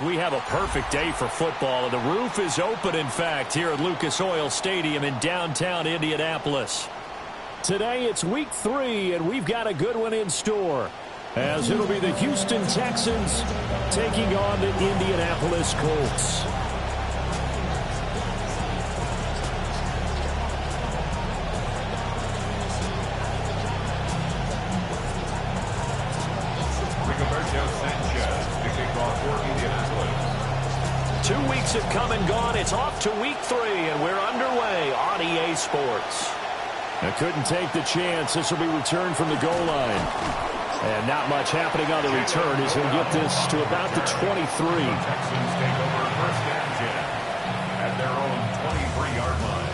we have a perfect day for football, and the roof is open, in fact, here at Lucas Oil Stadium in downtown Indianapolis. Today it's week 3, and we've got a good one in store, as it'll be the Houston Texans taking on the Indianapolis Colts. Have come and gone. It's off to week 3, and we're underway on EA Sports. I couldn't take the chance. This will be returned from the goal line. And not much happening on the return as he'll get this to about the 23. Texans take over first and 10 at their own 23-yard line.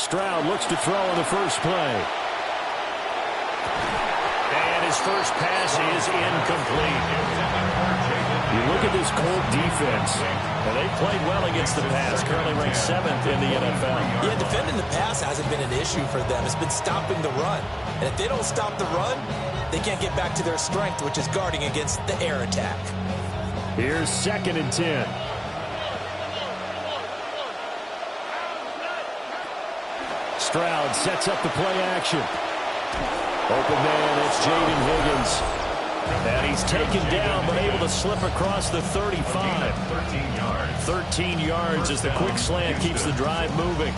Stroud looks to throw on the first play. And his first pass is incomplete. You look at this Colt defense, and they played well against the pass, currently ranked 7th in the NFL. Yeah, defending the pass hasn't been an issue for them. It's been stopping the run. And if they don't stop the run, they can't get back to their strength, which is guarding against the air attack. Here's 2nd and 10. Stroud sets up the play action. Open man, it's Jaden Higgins. And he's taken down, but able to slip across the 35. 13 yards. 13 yards as the quick slant keeps the drive moving.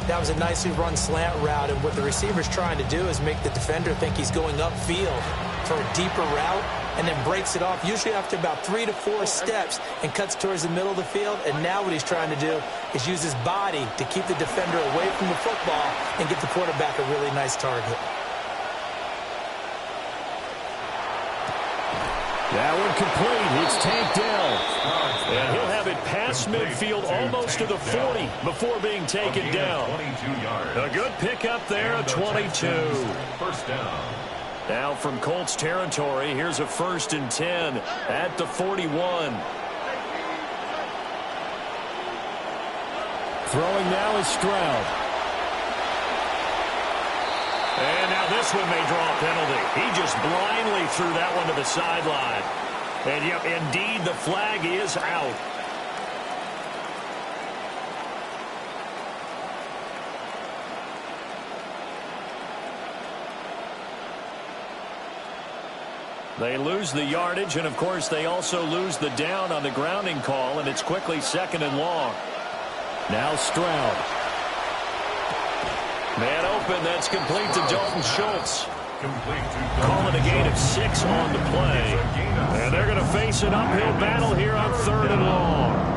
That was a nicely run slant route, and what the receiver's trying to do is make the defender think he's going upfield for a deeper route, and then breaks it off, usually after about 3 to 4 steps, and cuts towards the middle of the field. And now what he's trying to do is use his body to keep the defender away from the football and get the quarterback a really nice target. That one complete. It's tanked down. And he'll have it past midfield almost to the 40 before being taken down. A good pickup there, a 22. First down. Now from Colts territory, here's a 1st and 10 at the 41. Throwing now is Stroud. And now this one may draw a penalty. He just blindly threw that one to the sideline. And yep, indeed, the flag is out. They lose the yardage, and of course they also lose the down on the grounding call, and it's quickly 2nd and long. Now Stroud. Man open, that's complete to Dalton Schultz. Calling a gain of 6 on the play. And they're going to face an uphill battle here on 3rd and long.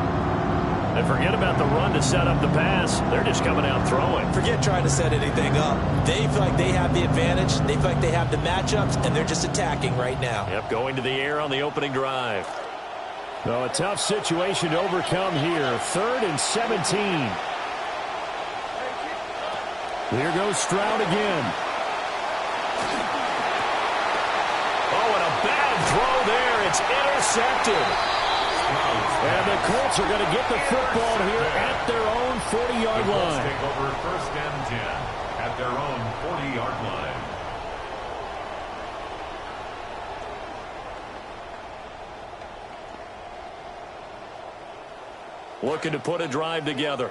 And forget about the run to set up the pass. They're just coming out throwing. Forget trying to set anything up. They feel like they have the advantage. They feel like they have the matchups, and they're just attacking right now. Yep, going to the air on the opening drive. So a tough situation to overcome here. 3rd and 17. Here goes Stroud again. Oh, and a bad throw there. It's intercepted. And the Colts are going to get the football here at their own 40-yard line. Take over 1st and 10 at their own 40-yard line. Looking to put a drive together.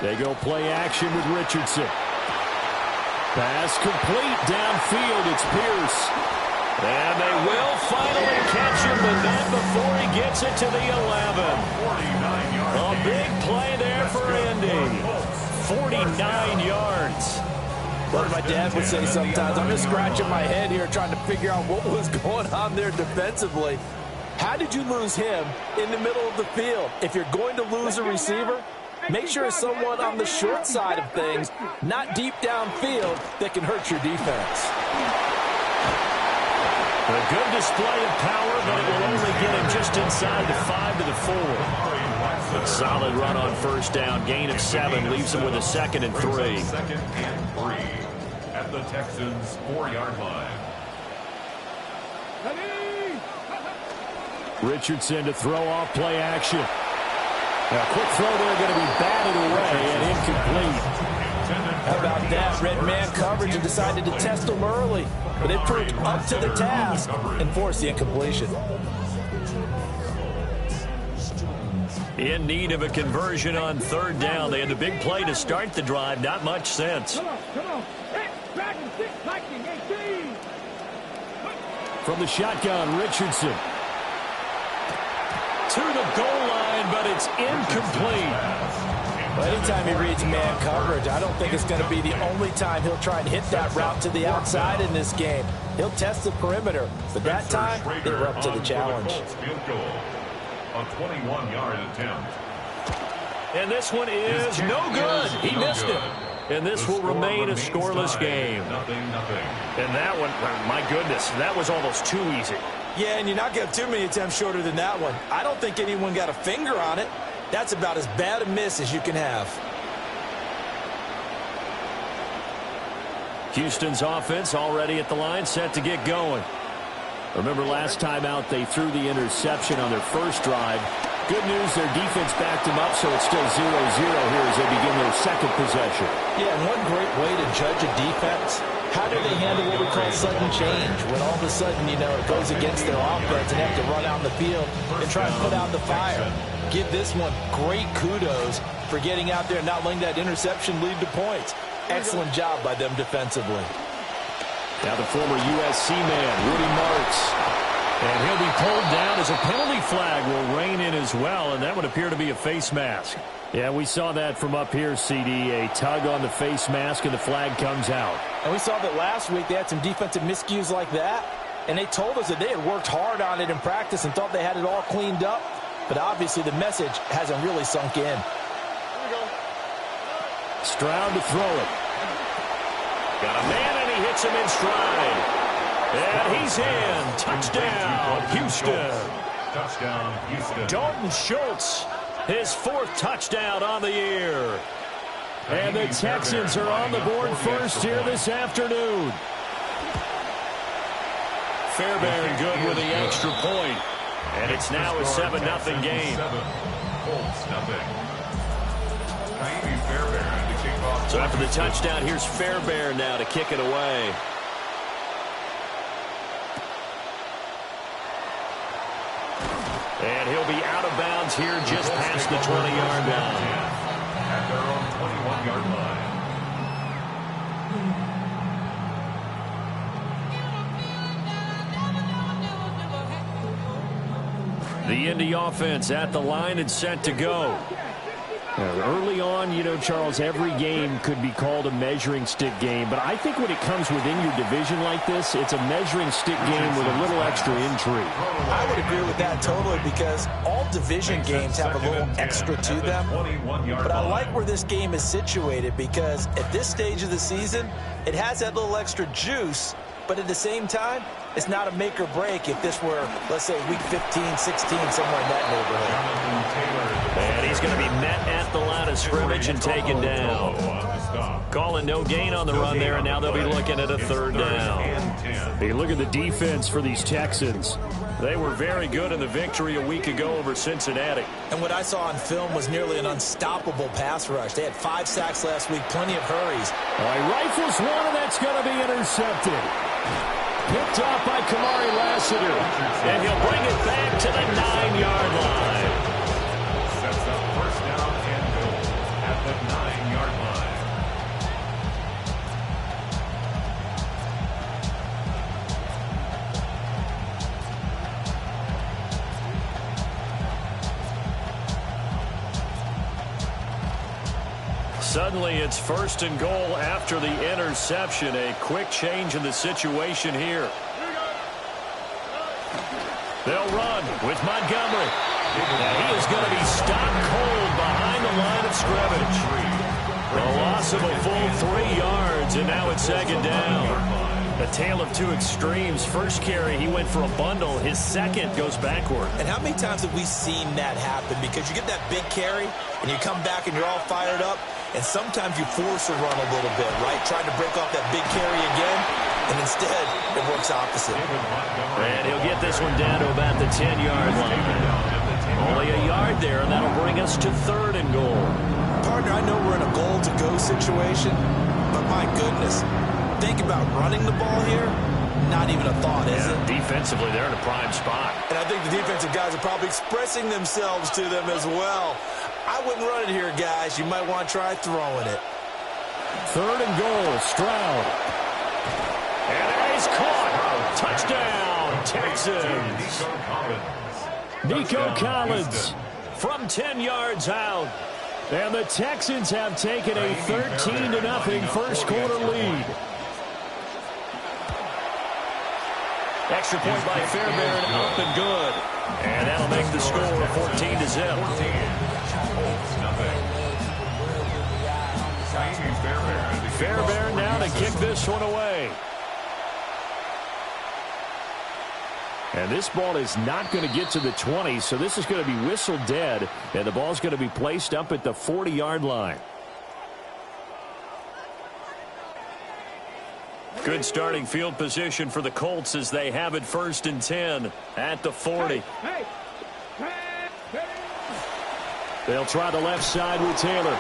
They go play action with Richardson. Pass complete downfield. It's Pierce. And they will finally catch him, but not before he gets it to the 11. A big play there for Indy. 49 yards. What my dad would say sometimes, I'm just scratching my head here trying to figure out what was going on there defensively. How did you lose him in the middle of the field? If you're going to lose a receiver, make sure it's someone on the short side of things, not deep downfield, that can hurt your defense. A good display of power, but it will only get him just inside the 5 to the 4. A solid run on first down. Gain of 7 leaves him with a 2nd and 3. Second and 3 at the Texans' 4-yard line. Richardson to throw off play action. A quick throw there, going to be batted away and incomplete. How about that? Red man coverage and decided to test them early. But they proved up to the task and forced the incompletion. In need of a conversion on 3rd down. They had the big play to start the drive. Not much sense. From the shotgun, Richardson. To the goal line, but it's incomplete. Well, anytime he reads man coverage, I don't think it's going to be the only time he'll try and hit that route to the outside in this game. He'll test the perimeter, but that time they were up to the challenge. A 21-yard attempt. And this one is no good. He missed it. And this will remain a scoreless game. Nothing. And that one, my goodness, that was almost too easy. Yeah, and you're not going to have too many attempts shorter than that one. I don't think anyone got a finger on it. That's about as bad a miss as you can have. Houston's offense already at the line, set to get going. Remember last time out, they threw the interception on their first drive. Good news, their defense backed them up, so it's still 0-0 here as they begin their second possession. Yeah, and one great way to judge a defense, how do they handle what we call sudden change? When all of a sudden, you know, it goes against their offense and have to run out in the field and try and put out the fire. Give this one great kudos for getting out there and not letting that interception lead to points. Excellent job by them defensively. Now the former USC man, Rudy Martz. And he'll be pulled down as a penalty flag will rein in as well, and that would appear to be a face mask. Yeah, we saw that from up here, CD. A tug on the face mask, and the flag comes out. And we saw that last week they had some defensive miscues like that, and they told us that they had worked hard on it in practice and thought they had it all cleaned up, but obviously the message hasn't really sunk in. Stroud to throw it. Got a man, and he hits him in stride. And he's in. Touchdown, Houston. Touchdown, Houston. Dalton Schultz, his 4th touchdown on the year. And the Texans are on the board first here this afternoon. Fairbairn good with the extra point. And it's now a 7-0 game. Colts, nothing. Fairbairn to kick off. So after the touchdown, here's Fairbairn now to kick it away. And he'll be out of bounds here just past the 20-yard line. At their own 21-yard line. The Indy offense at the line and set to go. Early on, you know, Charles, every game could be called a measuring stick game. But I think when it comes within your division like this, it's a measuring stick game with a little extra intrigue. I would agree with that totally because all division games have a little extra to them. But I like where this game is situated because at this stage of the season, it has that little extra juice. But at the same time, it's not a make or break if this were, let's say, week 15, 16, somewhere in that neighborhood. And he's going to be met at the line of scrimmage and taken down. Calling no gain on the run there, and now they'll be looking at a 3rd down. Hey, look at the defense for these Texans. They were very good in the victory a week ago over Cincinnati. And what I saw on film was nearly an unstoppable pass rush. They had 5 sacks last week, plenty of hurries. He rifles one, and that's going to be intercepted. Picked off by Kamari Lassiter. And he'll bring it back to the 9-yard line. Sets up first down and goal at the 9-yard line. Suddenly it's 1st and goal after the interception. A quick change in the situation here. They'll run with Montgomery. And he is going to be stopped cold behind the line of scrimmage. A loss of a full 3 yards, and now it's 2nd down. A tale of two extremes. First carry, he went for a bundle. His second goes backward. And how many times have we seen that happen? Because you get that big carry, and you come back and you're all fired up, and sometimes you force a run a little bit, right? Trying to break off that big carry again, and instead it works opposite. And he'll get this one down to about the 10-yard line. Only a yard there, and that'll bring us to 3rd and goal. Partner, I know we're in a goal-to-go situation, but my goodness, think about running the ball here. Not even a thought, is it? Defensively, they're in a prime spot. And I think the defensive guys are probably expressing themselves to them as well. I wouldn't run it here, guys. You might want to try throwing it. 3rd and goal, Stroud. And he's caught. Touchdown, Texans. Nico Collins from 10 yards out. And the Texans have taken a 13-0 first quarter lead. Extra point by Fairbairn, up and good. And that'll make the score 14-0. Fairbairn now to kick this one away. And this ball is not going to get to the 20, so this is going to be whistled dead, and the ball's going to be placed up at the 40-yard line. Good starting field position for the Colts as they have it 1st and 10 at the 40. They'll try the left side with Taylor.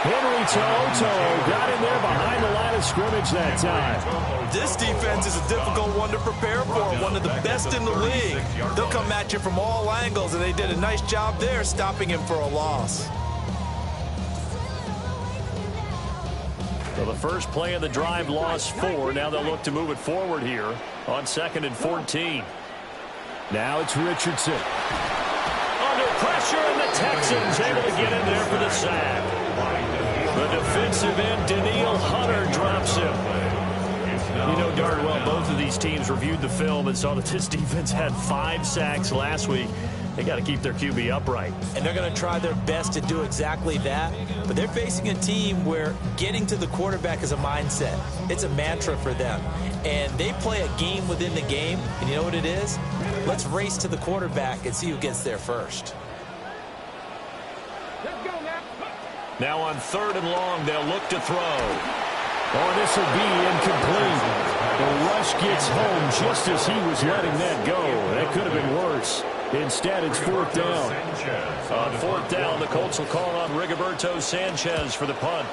Henry To'oTo'o got in there behind the line of scrimmage that time. This defense is a difficult one to prepare for, one of the best in the league. They'll come at you from all angles, and they did a nice job there stopping him for a loss. So the first play of the drive lost 4. Now they'll look to move it forward here on 2nd and 14. Now it's Richardson. Under pressure, and the Texans able to get in there for the sack. The defensive end, Daniil Hunter, drops him. You know darn well both of these teams reviewed the film and saw that this defense had 5 sacks last week. They got to keep their QB upright. And they're going to try their best to do exactly that. But they're facing a team where getting to the quarterback is a mindset. It's a mantra for them. And they play a game within the game. And you know what it is? Let's race to the quarterback and see who gets there first. Now on 3rd and long, they'll look to throw. Oh, this will be incomplete. The rush gets home just as he was letting that go. That could have been worse. Instead, it's 4th down. On 4th down, the Colts will call on Rigoberto Sanchez for the punt.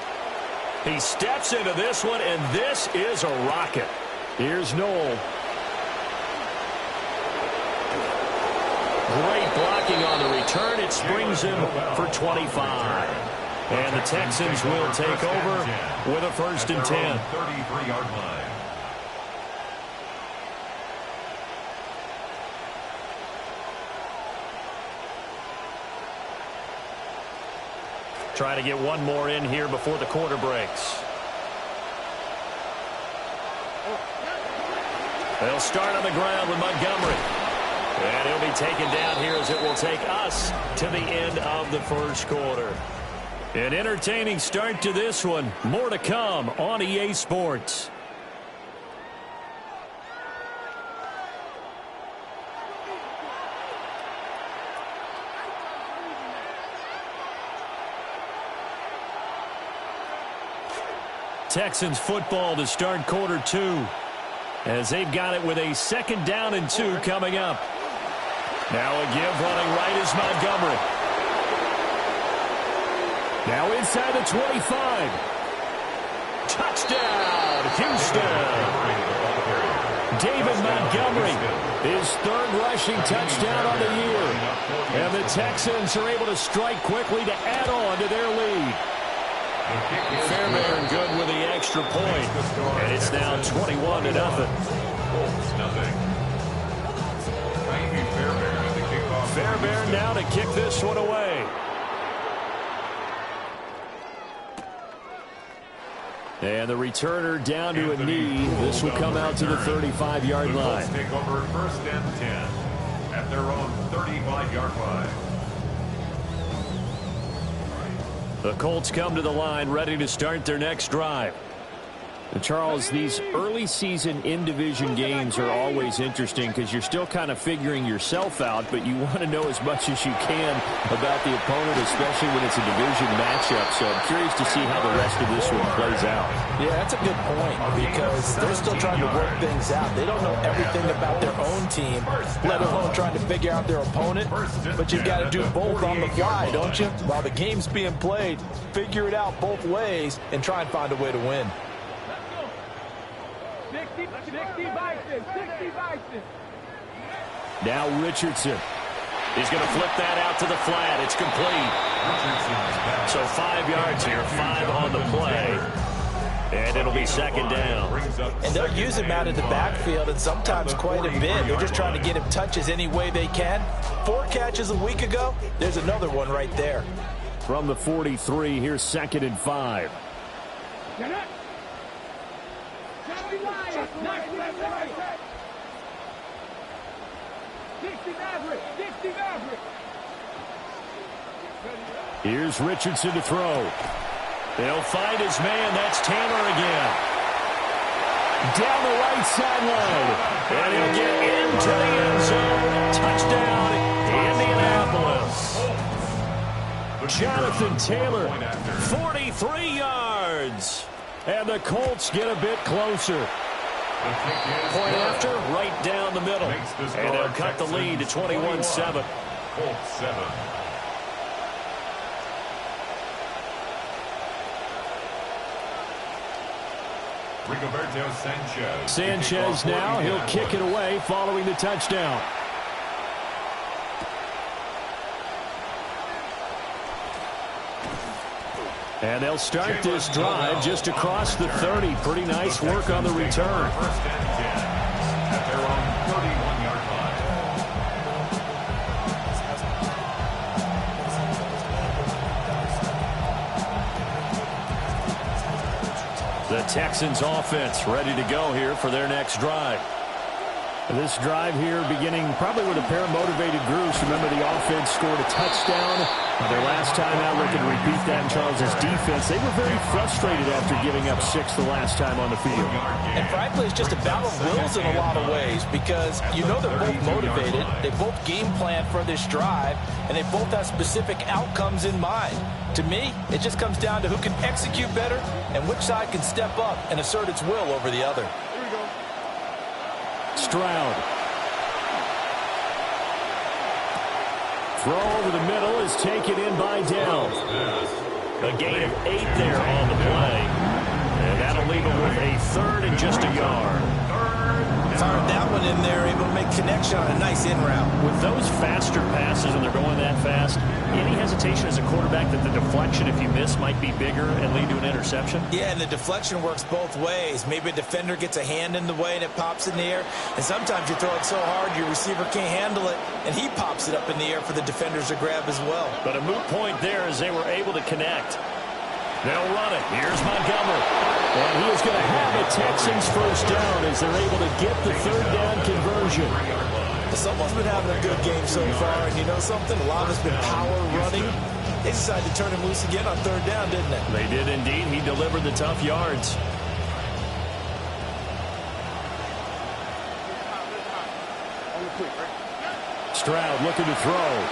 He steps into this one, and this is a rocket. Here's Noel. Great blocking on the return. It springs him for 25. And the Texans will take over with a 1st and 10. 33-yard line. Trying to get one more in here before the quarter breaks. They'll start on the ground with Montgomery. And he'll be taken down here as it will take us to the end of the first quarter. An entertaining start to this one. More to come on EA Sports. Texans football to start quarter 2 as they've got it with a 2nd down and 2 coming up. Now a give running right is Montgomery. Now inside the 25. Touchdown, Houston. David Montgomery, his 3rd rushing touchdown on the year. And the Texans are able to strike quickly to add on to their lead. Fairbairn good with the extra point. And it's now 21-0. Fairbairn now to kick this one away. And the returner down to a knee. This will come out to the 35-yard line. Take over 1st and 10 at their own 35-yard line. The Colts come to the line ready to start their next drive. And Charles, these early season in-division games are always interesting because you're still kind of figuring yourself out, but you want to know as much as you can about the opponent, especially when it's a division matchup. So I'm curious to see how the rest of this one plays out. Yeah, that's a good point because they're still trying to work things out. They don't know everything about their own team, let alone trying to figure out their opponent. But you've got to do both on the fly, don't you? While the game's being played, figure it out both ways and try and find a way to win. Now Richardson. He's going to flip that out to the flat. It's complete. So 5 yards here, 5 on the play. And it'll be second down. And they'll use him out of the backfield, and sometimes quite a bit. They're just trying to get him touches any way they can. 4 catches a week ago. There's another one right there. From the 43, here's 2nd and 5. Here's Richardson to throw. They'll find his man. That's Taylor again. Down the right sideline. And he'll get into the end zone. Touchdown, Indianapolis. Jonathan Taylor, 43 yards. And the Colts get a bit closer. Point after, right down the middle. And they'll cut the lead to 21-7. Colts 7. Rigoberto Sanchez. Sanchez now, he'll kick it away following the touchdown. And they'll start this drive just across the 30. Pretty nice work on the return. First and 10 at their own 31-yard line. The Texans offense ready to go here for their next drive. This drive here beginning probably with a pair of motivated groups. Remember, the offense scored a touchdown. Their last time out, looking to repeat that in Charles's defense. They were very frustrated after giving up 6 the last time on the field. And frankly, it's just a battle of wills in a lot of ways because you know they're both motivated. They both game plan for this drive, and they both have specific outcomes in mind. To me, it just comes down to who can execute better and which side can step up and assert its will over the other. Stroud. Throw over the middle is taken in by Dell. A gain of 8 there on the play. And that'll leave him with a 3rd and just a yard. Fired that one in there, able to make connection on a nice in route. With those faster passes and they're going that fast, any hesitation as a quarterback that the deflection, if you miss, might be bigger and lead to an interception? Yeah, and the deflection works both ways. Maybe a defender gets a hand in the way and it pops in the air. And sometimes you throw it so hard your receiver can't handle it, and he pops it up in the air for the defenders to grab as well. But a moot point there as they were able to connect. They'll run it. Here's Montgomery. And he is going to have a Texans first down as they're able to get the 3rd down conversion. Someone's been having a good game so far, and you know something? A lot of it's been power running. They decided to turn him loose again on 3rd down, didn't they? They did indeed. He delivered the tough yards. Stroud looking to throw.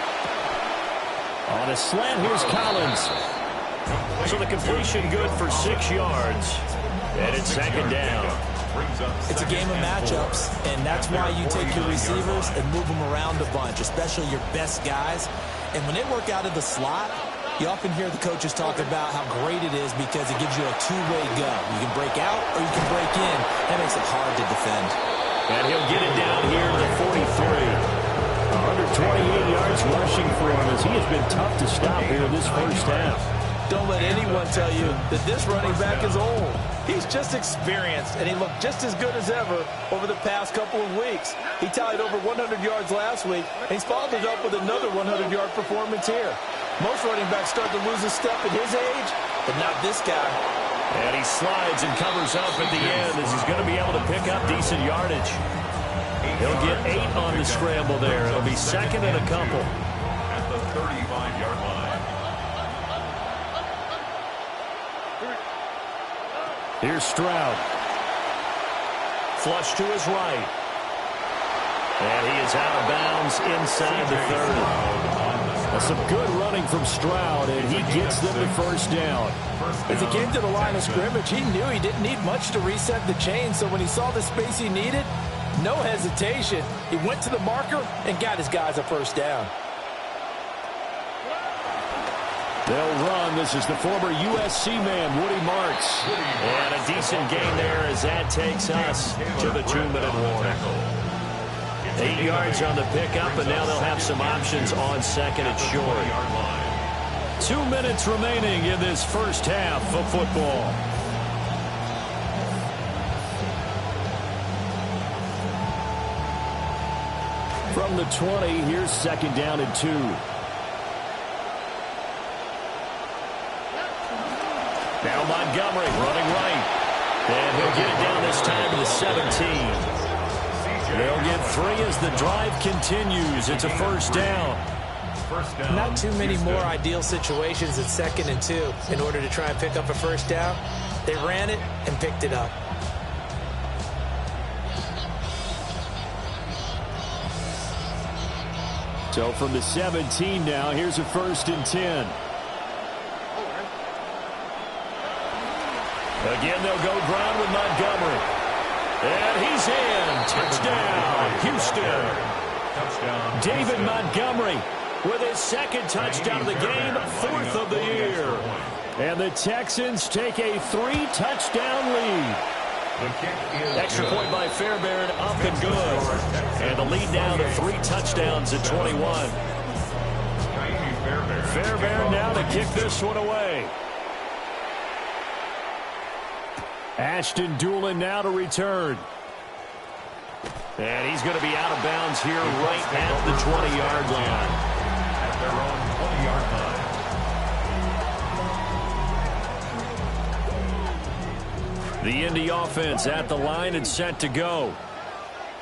On a slant, here's Collins. So the completion good for 6 yards. And it's 2nd down. It's a game of matchups, and that's why you take your receivers and move them around a bunch, especially your best guys. And when they work out of the slot, you often hear the coaches talk about how great it is because it gives you a two-way go. You can break out or you can break in. That makes it hard to defend. And he'll get it down here to the 43. 128 yards rushing for him as he has been tough to stop here in this first half. Don't let anyone tell you that this running back is old. He's just experienced, and he looked just as good as ever over the past couple of weeks. He tallied over 100 yards last week, and he's followed it up with another 100-yard performance here. Most running backs start to lose a step at his age, but not this guy. And he slides and covers up at the end as he's going to be able to pick up decent yardage. He'll get 8 on the scramble there. It'll be 2nd and a couple. At the 35-yard line. Here's Stroud. Flush to his right. And he is out of bounds inside the 30. That's some good running from Stroud, and he gets them the first down. As he came to the line of scrimmage, he knew he didn't need much to reset the chain, so when he saw the space he needed, no hesitation. He went to the marker and got his guys a first down. They'll run. This is the former USC man, Woody Marks. And a decent gain there as that takes us to the 2-minute warning. 8 yards on the pickup, and now they'll have some options on second and short. 2 minutes remaining in this first half of football. From the 20, here's second down and 2. Now Montgomery running right. And he'll get it down this time to the 17. They'll get 3 as the drive continues. It's a first down. Not too many more ideal situations at second and 2 in order to try and pick up a first down. They ran it and picked it up. So from the 17 now, here's a first and 10. Again, they'll go ground with Montgomery. And he's in. Touchdown, Houston. David Montgomery with his second touchdown of the game, 4th of the year. And the Texans take a 3-touchdown lead. Extra point by Fairbairn, up and good. And the lead now to 3 touchdowns at 21. Fairbairn now to kick this one away. Ashton Doolin now to return. And he's going to be out of bounds here right at the 20-yard line. At their own 20-yard line. The Indy offense at the line and set to go.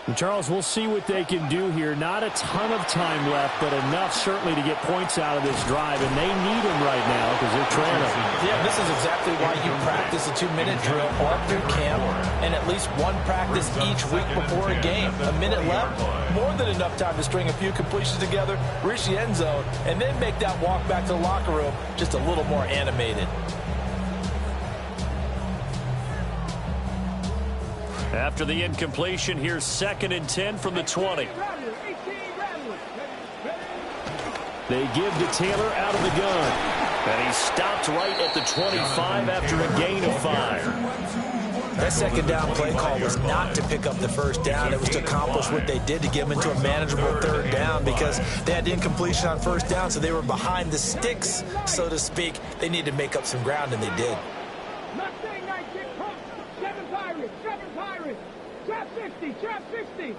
And Charles, we'll see what they can do here. Not a ton of time left, but enough certainly to get points out of this drive. And they need them right now because they're trailing. Yeah, this is exactly why you practice a 2-minute drill all through camp and at least one practice each week before a game. A minute left, more than enough time to string a few completions together, reach the end zone, and then make that walk back to the locker room just a little more animated. After the incompletion, here's second and 10 from the 20. They give to Taylor out of the gun. And he stopped right at the 25 after a gain of 5. That second down play call was not to pick up the first down. It was to accomplish what they did to get them into a manageable third down because they had incompletion on first down, so they were behind the sticks, so to speak. They needed to make up some ground, and they did. Trap 60.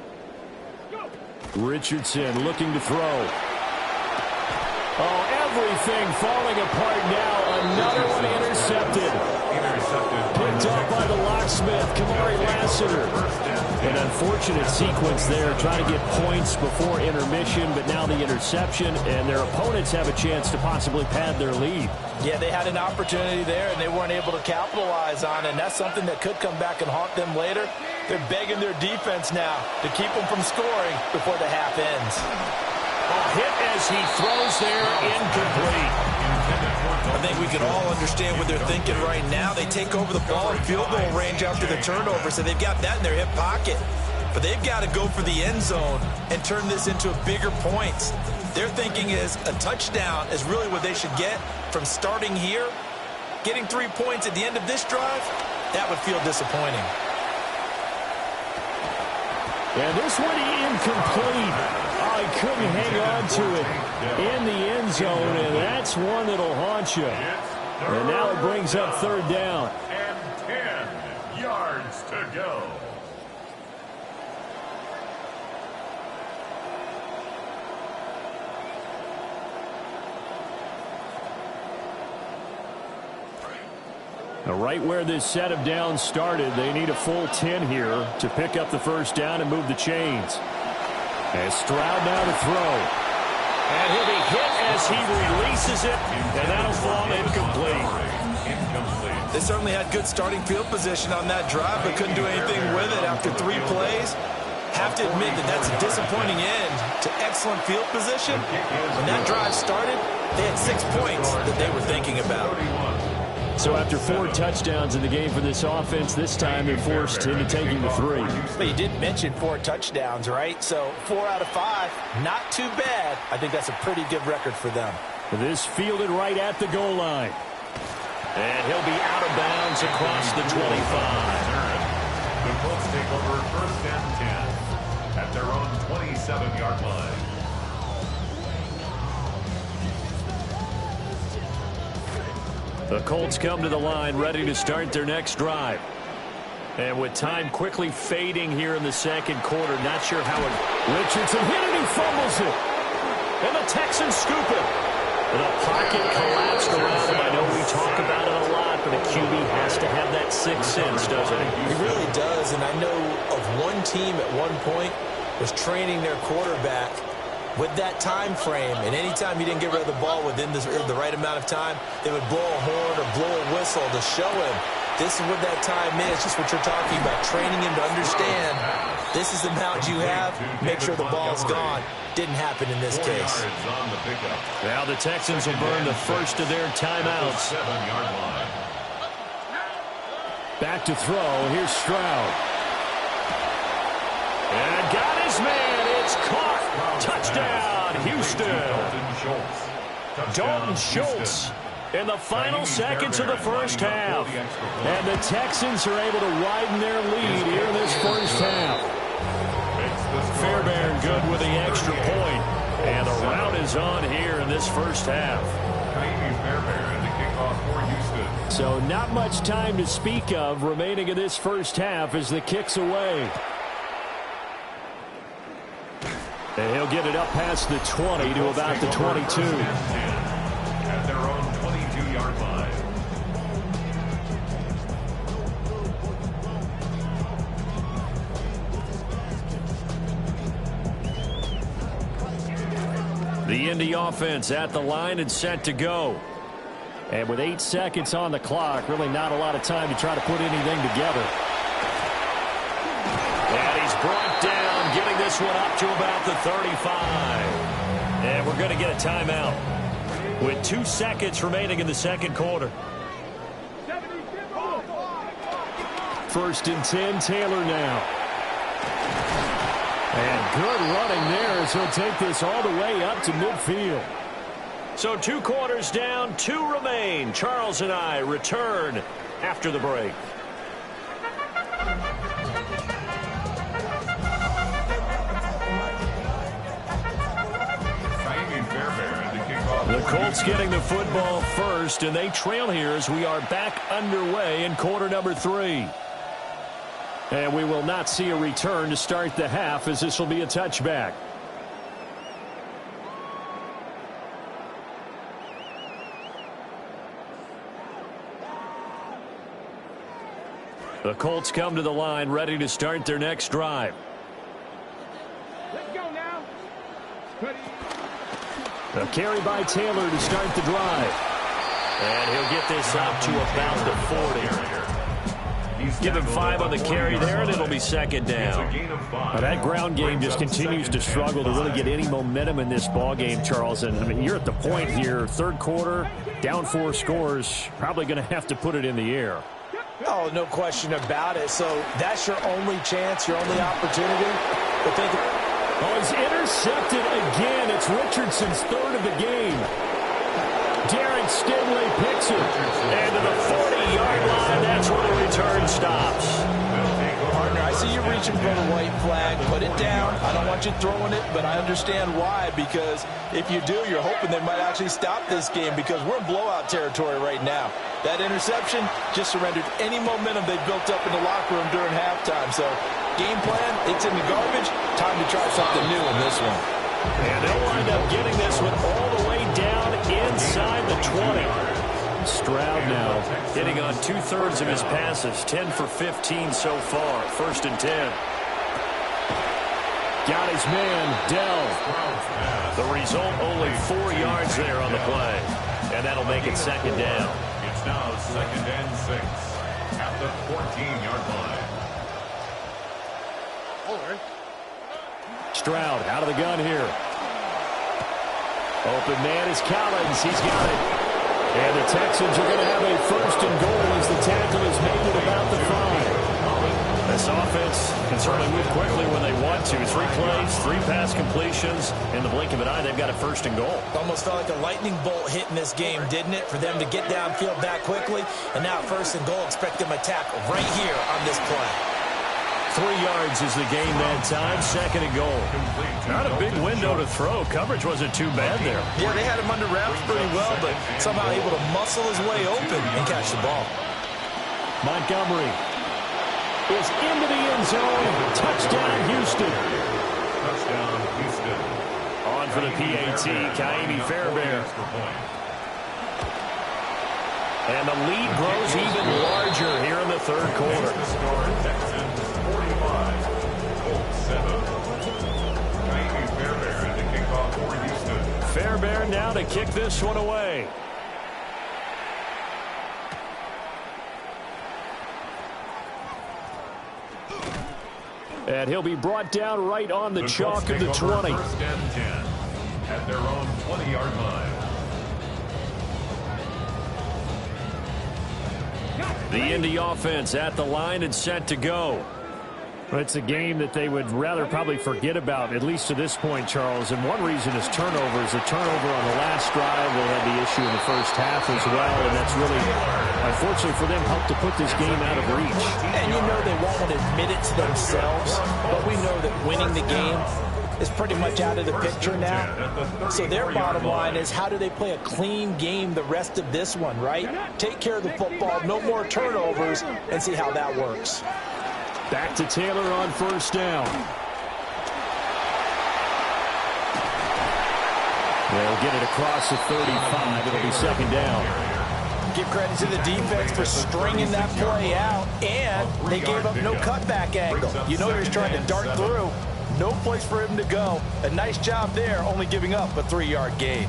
Go. Richardson looking to throw. Oh, everything falling apart now. Another one intercepted. Picked up by the locksmith, Kamari Lassiter. An unfortunate sequence there, trying to get points before intermission, but now the interception, and their opponents have a chance to possibly pad their lead. Yeah, they had an opportunity there, and they weren't able to capitalize on it, and that's something that could come back and haunt them later. They're begging their defense now to keep them from scoring before the half ends. A hit as he throws there, incomplete. I think we can all understand what they're thinking right now. They take over the ball in field goal range after the turnover, so they've got that in their hip pocket. But they've got to go for the end zone and turn this into bigger points. Their thinking is a touchdown is really what they should get from starting here. Getting 3 points at the end of this drive, that would feel disappointing. And this one incomplete. I couldn't hang on to it in the end zone, and that's one that'll haunt you. And now it brings up third down. And 10 yards to go. Now, right where this set of downs started, they need a full 10 here to pick up the first down and move the chains. As Stroud now to throw. And he'll be hit as he releases it, and that'll fall incomplete. They certainly had good starting field position on that drive, but couldn't do anything with it after 3 plays. Have to admit that that's a disappointing end to excellent field position. When that drive started, they had 6 points that they were thinking about. So after 4 touchdowns in the game for this offense, this time they're forced into taking the 3. But you did mention 4 touchdowns, right? So 4 out of 5, not too bad. I think that's a pretty good record for them. This fielded right at the goal line. And he'll be out of bounds across the 25. The Colts take over 1st and 10 at their own 27-yard line. The Colts come to the line ready to start their next drive. And with time quickly fading here in the second quarter, not sure how it... Richardson hit it, he fumbles it. And the Texans scoop it. The pocket collapsed around him. I know we talk about it a lot, but a QB has to have that 6th sense, doesn't he? He really does, and I know of one team at one point was training their quarterback with that time frame, and anytime he didn't get rid of the ball within the right amount of time, they would blow a horn or blow a whistle to show him this is what that time is, just what you're talking about, training him to understand this is the amount you have, make sure the ball's gone. Didn't happen in this case. Now the Texans will burn the first of their timeouts. Back to throw. Here's Stroud. And got his man. It's caught. Touchdown, Houston. Dalton Schultz in the final seconds of the first half. And the Texans are able to widen their lead here in this first half. Fairbairn good with the extra point. And the rout is on here in this first half. So not much time to speak of remaining in this first half as the kick's away. And he'll get it up past the 20 to about the 22. At their own 22-yard line. The Indy offense at the line and set to go. And with 8 seconds on the clock, really not a lot of time to try to put anything together. And he's brought down, getting this one up to about the 35. And we're going to get a timeout with 2 seconds remaining in the second quarter. 1st and 10, Taylor now. And good running there as he'll take this all the way up to midfield. So 2 quarters down, 2 remain. Charles and I return after the break. The Colts getting the football first, and they trail here as we are back underway in quarter number 3. And we will not see a return to start the half, as this will be a touchback. The Colts come to the line ready to start their next drive. Let's go now. Ready. A carry by Taylor to start the drive. And he'll get this up to about the 40. Give him 5 on the carry there, and it'll be second down. Now that ground game just continues to struggle to really get any momentum in this ball game, Charles. And I mean, you're at the point here, third quarter, down 4 scores, probably going to have to put it in the air. Oh, no question about it. So that's your only chance, your only opportunity. But think. Oh, he's intercepted again. It's Richardson's 3rd of the game. Darren Stingley picks it. And to the 40-yard line, that's where the return stops. Partner, I see you reaching for the white flag. Put it down. I don't want you throwing it, but I understand why. Because if you do, you're hoping they might actually stop this game, because we're in blowout territory right now. That interception just surrendered any momentum they built up in the locker room during halftime. So game plan, it's in the garbage. Time to try something new in this one. And they'll wind up getting this one all the way down inside the 20. Stroud now hitting on 2/3 of his passes, 10 for 15 so far. 1st and 10. Got his man, Dell. The result, only 4 yards there on the play. And that'll make it second down. It's now 2nd and 6 at the 14-yard line. Stroud out of the gun here. Open man is Collins. He's got it. And the Texans are going to have a 1st and goal as the tackle is made at about the 5. This offense can certainly move quickly when they want to. 3 plays, 3 pass completions. In the blink of an eye, they've got a 1st and goal. Almost felt like a lightning bolt hit in this game, didn't it? For them to get downfield that quickly. And now 1st and goal, expect them to tackle right here on this play. 3 yards is the gain that time. 2nd and goal. Not a big window to throw. Coverage wasn't too bad there. Yeah, they had him under wraps pretty well, but somehow able to muscle his way open and catch the ball. Montgomery is into the end zone. Touchdown, Houston. Touchdown, Houston. On for the PAT, Kaimi Fairbairn. And the lead grows even larger here in the 3rd quarter. The score, Texans 45, Colts 7. Kaimi Fairbairn to kick off for Houston. Fairbairn now to kick this one away. And he'll be brought down right on the chalk of the 20. 1st and 10 at their own 20-yard line. The Indy offense at the line and set to go. It's a game that they would rather probably forget about, at least to this point, Charles. And one reason is turnovers. A turnover on the last drive. They had the issue in the 1st half as well. And that's really, unfortunately for them, helped to put this game out of reach. And you know they won't want to admit it to themselves. But we know that winning the game is pretty much out of the picture now. So their bottom line is, how do they play a clean game the rest of this one, right? Take care of the football, no more turnovers, and see how that works. Back to Taylor on 1st down. They'll get it across the 35. It'll be 2nd down. Give credit to the defense for stringing that play out, and they gave up no cutback angle. You know he's trying to dart through. No place for him to go. A nice job there, only giving up a 3-yard gain.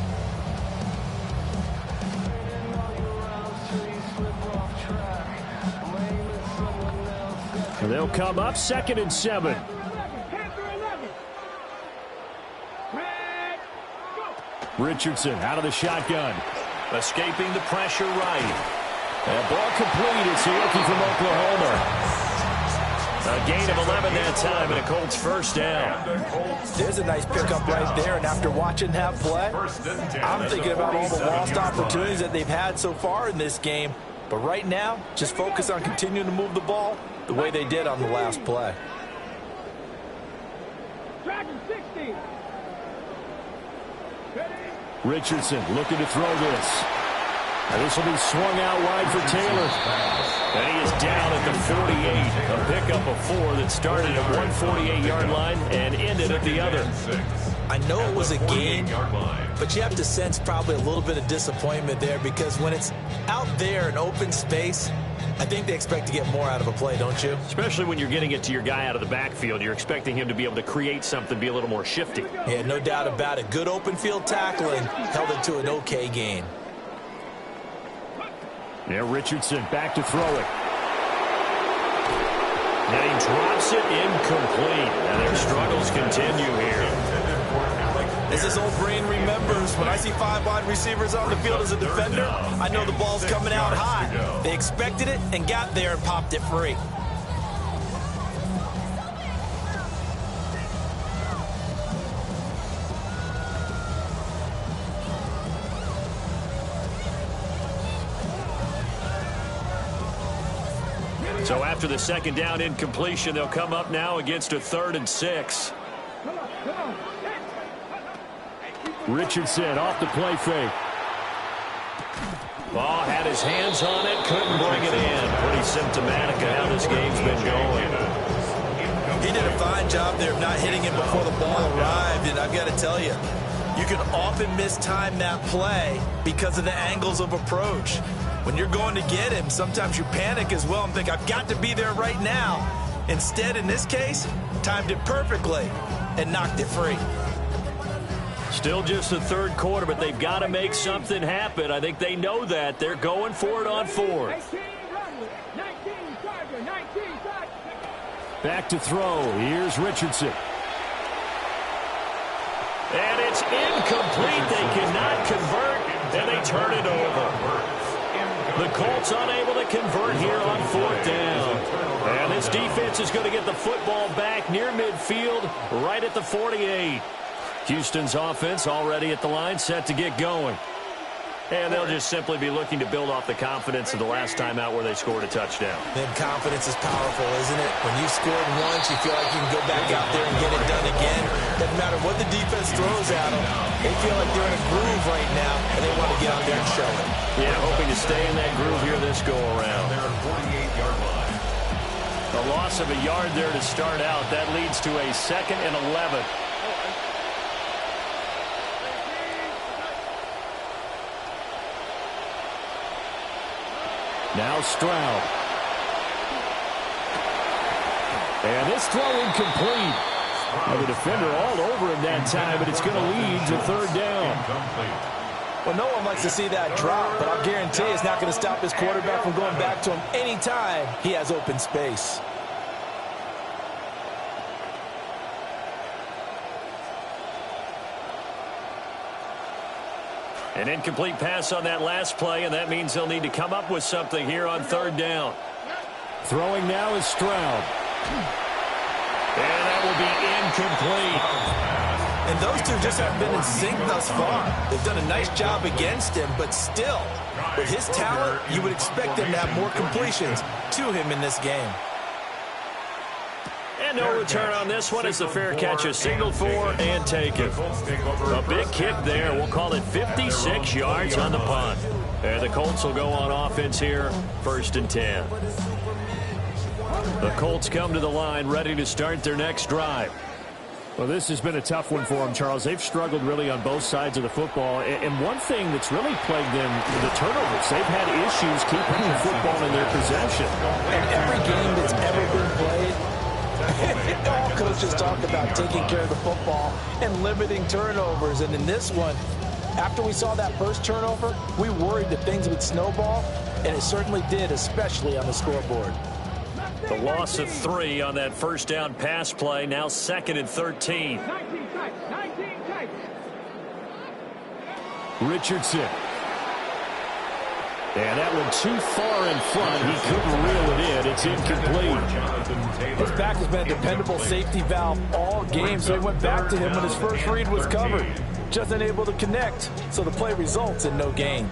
They'll come up 2nd and 7. Richardson out of the shotgun. Escaping the pressure right. And ball complete. It's the rookie from Oklahoma. A gain of 11 that time and a Colts 1st down. There's a nice pickup right there, and after watching that play, I'm thinking about all the lost opportunities that they've had so far in this game. But right now, just focus on continuing to move the ball the way they did on the last play. Richardson looking to throw this. And this will be swung out wide for Taylor. And he is down at the 48. A pickup of 4 that started at 148-yard line and ended at the other. I know it was a gain, but you have to sense probably a little bit of disappointment there, because when it's out there in open space, I think they expect to get more out of a play, don't you? Especially when you're getting it to your guy out of the backfield. You're expecting him to be able to create something, be a little more shifty. Yeah, no doubt about it. Good open field tackling held it to an okay gain. Now Richardson back to throw it. And he drops it incomplete. And their struggles continue here. As his old brain remembers, when I see 5 wide receivers on the field as a defender, I know the ball's coming out high. They expected it and got there and popped it free. So after the 2nd down incompletion, they'll come up now against a 3rd and 6. Richardson off the play fake. Ball had his hands on it, couldn't bring it in. Pretty symptomatic of how this game's been going. He did a fine job there of not hitting him before the ball arrived, and I've got to tell you, you can often mistime that play because of the angles of approach. When you're going to get him, sometimes you panic as well and think, I've got to be there right now. Instead, in this case, timed it perfectly and knocked it free. Still just the third quarter, but they've got to make something happen. I think they know that. They're going for it on fourth. Back to throw. Here's Richardson. And it's incomplete. They cannot convert, and they turn it over. The Colts unable to convert here on fourth down. And this defense is going to get the football back near midfield, right at the 48. Houston's offense already at the line, set to get going. And they'll just simply be looking to build off the confidence of the last time out where they scored a touchdown. And confidence is powerful, isn't it? When you've scored once, you feel like you can go back out there and get it done again. Doesn't matter what the defense throws at them. They feel like they're in a groove right now, and they want to get out there and show it. Yeah, hoping to stay in that groove here this go-around. They're 48-yard line. A loss of a yard there to start out. That leads to a 2nd and 11. Now Stroud. And this throw incomplete. Well, the defender all over him that time, but it's going to lead to third down. Well, no one likes to see that drop, but I'll guarantee it's not going to stop his quarterback from going back to him anytime he has open space. An incomplete pass on that last play, and that means they'll need to come up with something here on third down. Throwing now is Stroud. And that will be incomplete. And those two just haven't been in sync thus far. They've done a nice job against him, but still, with his talent, you would expect him to have more completions to him in this game. And no return on this one as the fair catch is signaled for and taken. A big kick there. We'll call it 56 yards on the punt. And the Colts will go on offense here, 1st and 10. The Colts come to the line ready to start their next drive. Well, this has been a tough one for them, Charles. They've struggled really on both sides of the football. And one thing that's really plagued them, the turnovers. They've had issues keeping the football in their possession. And every game that's ever been played, all coaches talk about taking care of the football and limiting turnovers. And in this one, after we saw that first turnover, we worried that things would snowball, and it certainly did, especially on the scoreboard. The loss of 3 on that first down pass play, now 2nd and 13. Richardson. And that one too far in front. He couldn't reel it in. It's incomplete. His back has been a dependable safety valve all game, so he went back to him when his first read was covered. Just unable to connect, so the play results in no gain.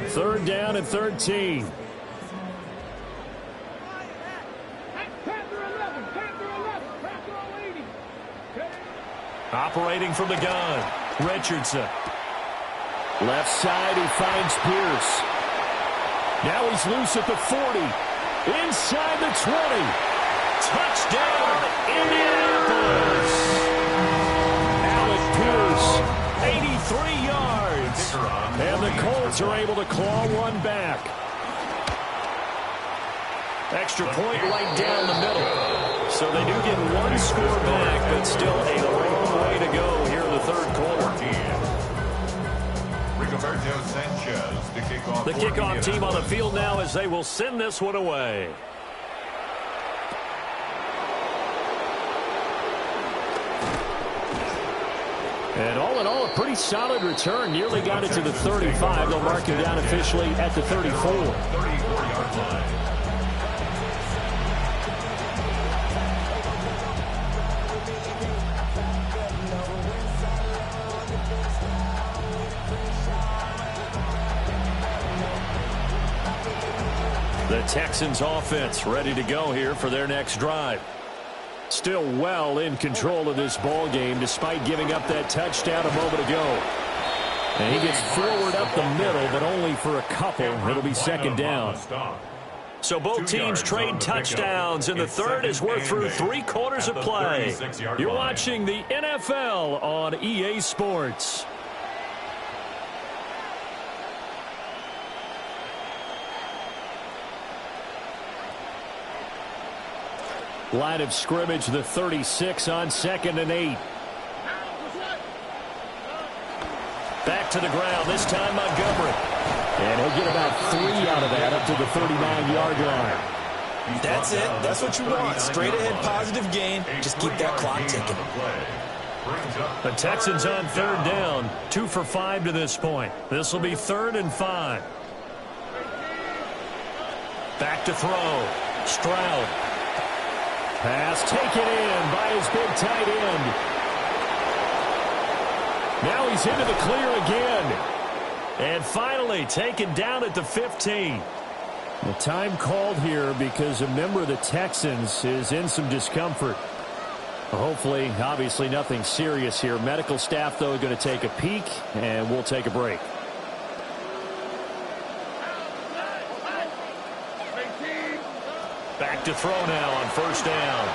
Third down and 13. Operating from the gun, Richardson. Left side, he finds Pierce. Now he's loose at the 40. Inside the 20. Touchdown, Indianapolis. Alec Pierce, 83 yards. And the Colts are able to claw one back. Extra point right down the middle. So they do get one score back, but still a long way to go here in the third quarter. The kickoff team on the field now as they will send this one away. And all in all, a pretty solid return. Nearly got it to the 35. They'll mark him down officially at the 34. 34-yard line. The Texans offense ready to go here for their next drive. Still well in control of this ball game despite giving up that touchdown a moment ago. And he gets forward up the middle, but only for a couple. It'll be second down. So both teams trade touchdowns in the third as we're through 3 quarters of play. You're watching the NFL on EA Sports. Line of scrimmage, the 36 on 2nd and 8. Back to the ground, this time Montgomery. And he'll get about 3 out of that up to the 39-yard line. That's it. That's what you want. Straight ahead positive gain. Just keep that clock ticking. The Texans on 3rd down. 2 for 5 to this point. This will be 3rd and 5. Back to throw. Stroud. Pass taken in by his big tight end. Now he's into the clear again. And finally taken down at the 15. The time called here because a member of the Texans is in some discomfort. Hopefully, obviously nothing serious here. Medical staff, though, going to take a peek, and we'll take a break. Back to throw now on 1st down.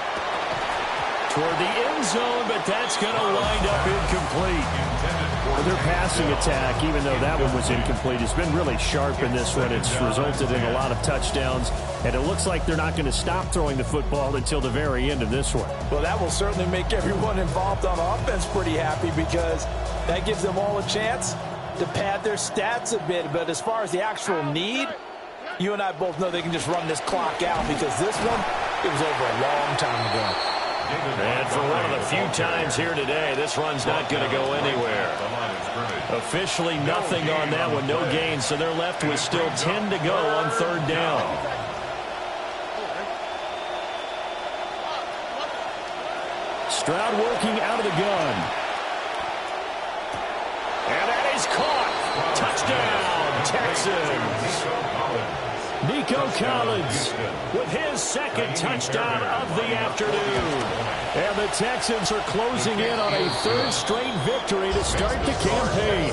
Toward the end zone, but that's going to wind up incomplete. Their passing attack, even though that one was incomplete, has been really sharp in this one. It's resulted in a lot of touchdowns, and it looks like they're not going to stop throwing the football until the very end of this one. Well, that will certainly make everyone involved on offense pretty happy because that gives them all a chance to pad their stats a bit. But as far as the actual need, you and I both know they can just run this clock out because this one, it was over a long time ago. And for one of the few times here today, this run's not going to go anywhere. Officially nothing on that one, no gain, so they're left with still 10 to go on 3rd down. Stroud working out of the gun. And that is caught. Touchdown, Texans. Nico Collins with his 2nd touchdown of the afternoon. And the Texans are closing in on a 3rd straight victory to start the campaign.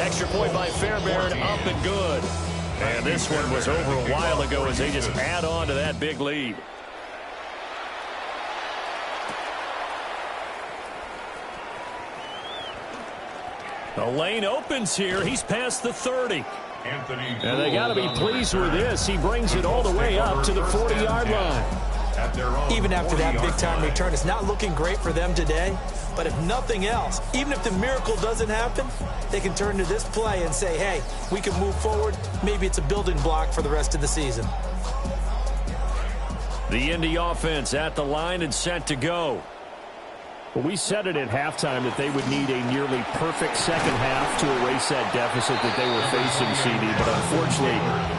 Extra point by Fairbairn, up and good. And this one was over a while ago as they just add on to that big lead. The lane opens here. He's past the 30. And they got to be pleased with this. He brings it all the way up to the 40-yard line. Even after that big-time return, it's not looking great for them today. But if nothing else, even if the miracle doesn't happen, they can turn to this play and say, hey, we can move forward. Maybe it's a building block for the rest of the season. The Indy offense at the line and set to go. Well, we said it at halftime that they would need a nearly perfect second half to erase that deficit that they were facing, CD. But unfortunately,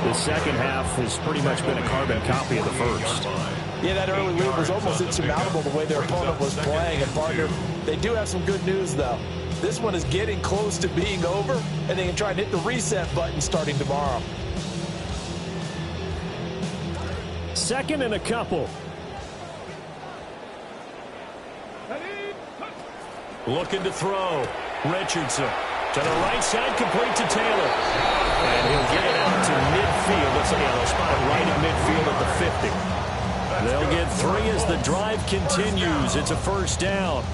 the second half has pretty much been a carbon copy of the first. Yeah, that early lead was almost insurmountable the way their opponent was playing. And, partner, they do have some good news, though. This one is getting close to being over, and they can try and hit the reset button starting tomorrow. 2nd and a couple. Looking to throw. Richardson to the right side, complete to Taylor. And he'll get it out to midfield. Let's see, they'll spot it right at midfield at the 50. They'll get 3 as the drive continues. It's a 1st down.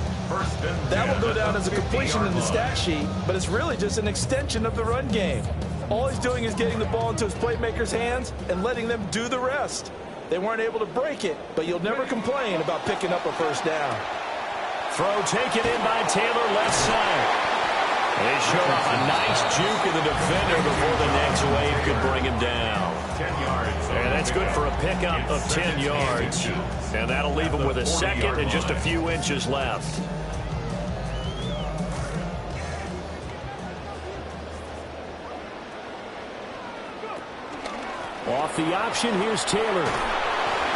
That will go down as a completion in the stat sheet, but it's really just an extension of the run game. All he's doing is getting the ball into his playmakers' hands and letting them do the rest. They weren't able to break it, but you'll never complain about picking up a 1st down. Throw taken in by Taylor, left side. They showed off a nice juke of the defender before the next wave could bring him down. And that's good for a pickup of 10 yards. And that'll leave him with a 2nd and just a few inches left. Off the option, here's Taylor.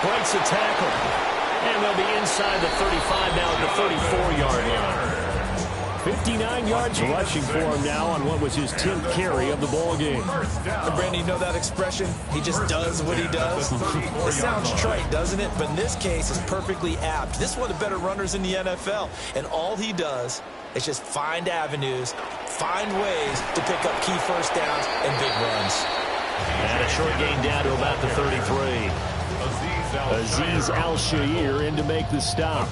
Breaks a tackle. And they'll be inside the 35 now at the 34-yard line. 59 yards rushing for him now on what was his 10th carry of the ball game. And Brandon, you know that expression? He just does what he does. It sounds trite, doesn't it? But in this case, it's perfectly apt. This is one of the better runners in the NFL. And all he does is just find avenues, find ways to pick up key 1st downs and big runs. And a short gain down to about the 33. Azeez Al-Shaair in to make the stop.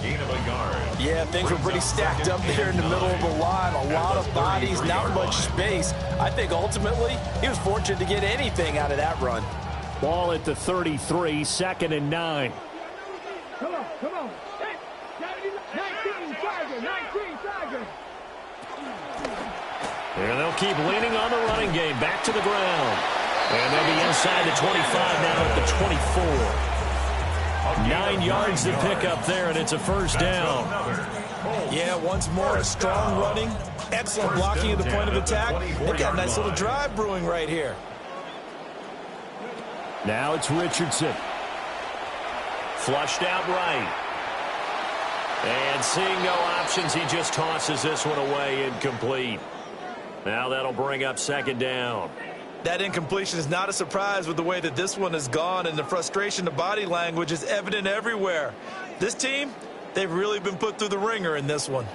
Yeah, things were pretty stacked up there in the middle of the line. A lot of bodies, not much space. I think ultimately he was fortunate to get anything out of that run. Ball at the 33, 2nd and 9. Come on. Hey, 19 Tiger. And they'll keep leaning on the running game. Back to the ground. And they'll be inside the 25 now at the 24. 9 yards to pick up there, and it's a first down. Yeah, once more, strong running, excellent blocking at the point of attack. They've got a nice little drive brewing right here. Now it's Richardson. Flushed out right. And seeing no options, he just tosses this one away, incomplete. Now that'll bring up second down. That incompletion is not a surprise with the way that this one has gone, and the frustration, the body language is evident everywhere. This team, they've really been put through the ringer in this one.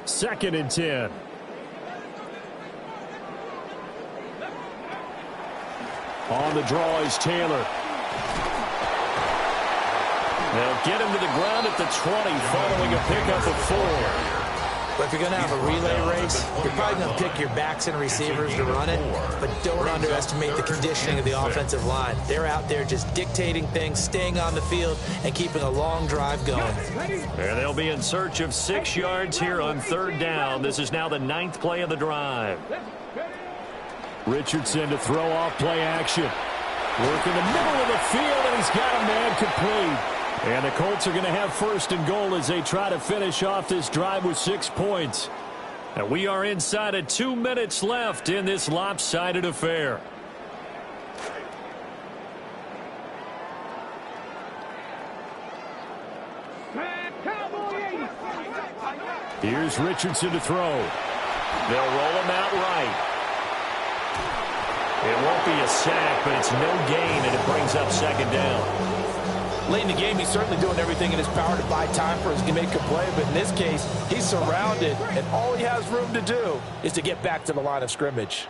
Second and 10. On the draw is Taylor. They'll get him to the ground at the 20 following a pickup of 4. But if you're going to have a relay race, you're probably going to pick your backs and receivers to run it, but don't underestimate the conditioning of the offensive line. They're out there just dictating things, staying on the field, and keeping a long drive going. And they'll be in search of 6 yards here on third down. This is now the 9th play of the drive. Richardson to throw off play action. Work in the middle of the field, and he's got a man complete. And the Colts are going to have first and goal as they try to finish off this drive with 6 points. And we are inside of 2 minutes left in this lopsided affair. Here's Richardson to throw. They'll roll him out right. It won't be a sack, but it's no gain, and it brings up second down. Late in the game, he's certainly doing everything in his power to buy time for us to make a play, but in this case, he's surrounded, and all he has room to do is to get back to the line of scrimmage.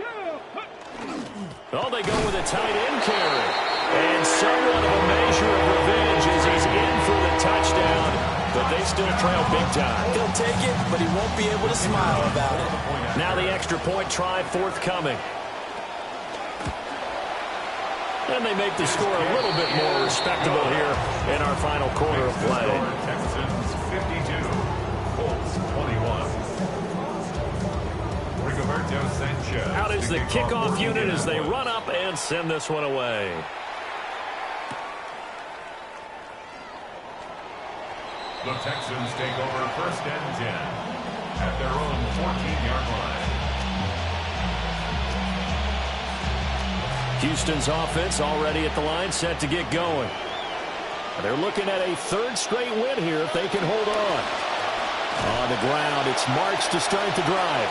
Oh, they go with a tight end carry. And somewhat of a measure of revenge as he's in for the touchdown, but they still trail big time. He'll take it, but he won't be able to smile about it. Now the extra point try forthcoming. And they make the score a little bit more respectable here in our final quarter of play. Texans 52, Colts 21. Rigoberto Sanchez. Out is the kickoff unit as they run up and send this one away. The Texans take over first and 10 at their own 14-yard line. Houston's offense already at the line, set to get going. They're looking at a third straight win here if they can hold on. On the ground, it's Marks to start the drive.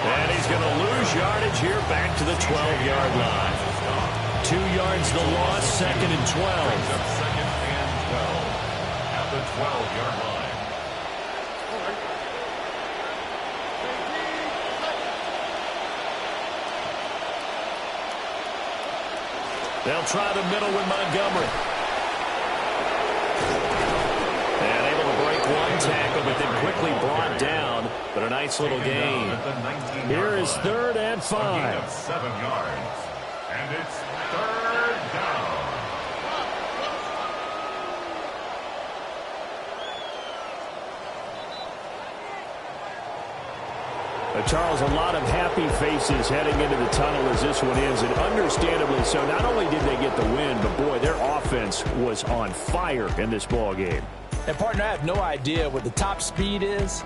And he's going to lose yardage here back to the 12-yard line. 2 yards the loss, second and 12. Second and 12 at the 12-yard line. They'll try the middle with Montgomery. And able to break one tackle, but then quickly brought down. But a nice little gain. Here is third and 5. 7 yards. And it's third down. Charles, a lot of happy faces heading into the tunnel as this one ends, and understandably so. Not only did they get the win, but boy, their offense was on fire in this ball game. And partner, I have no idea what the top speed is.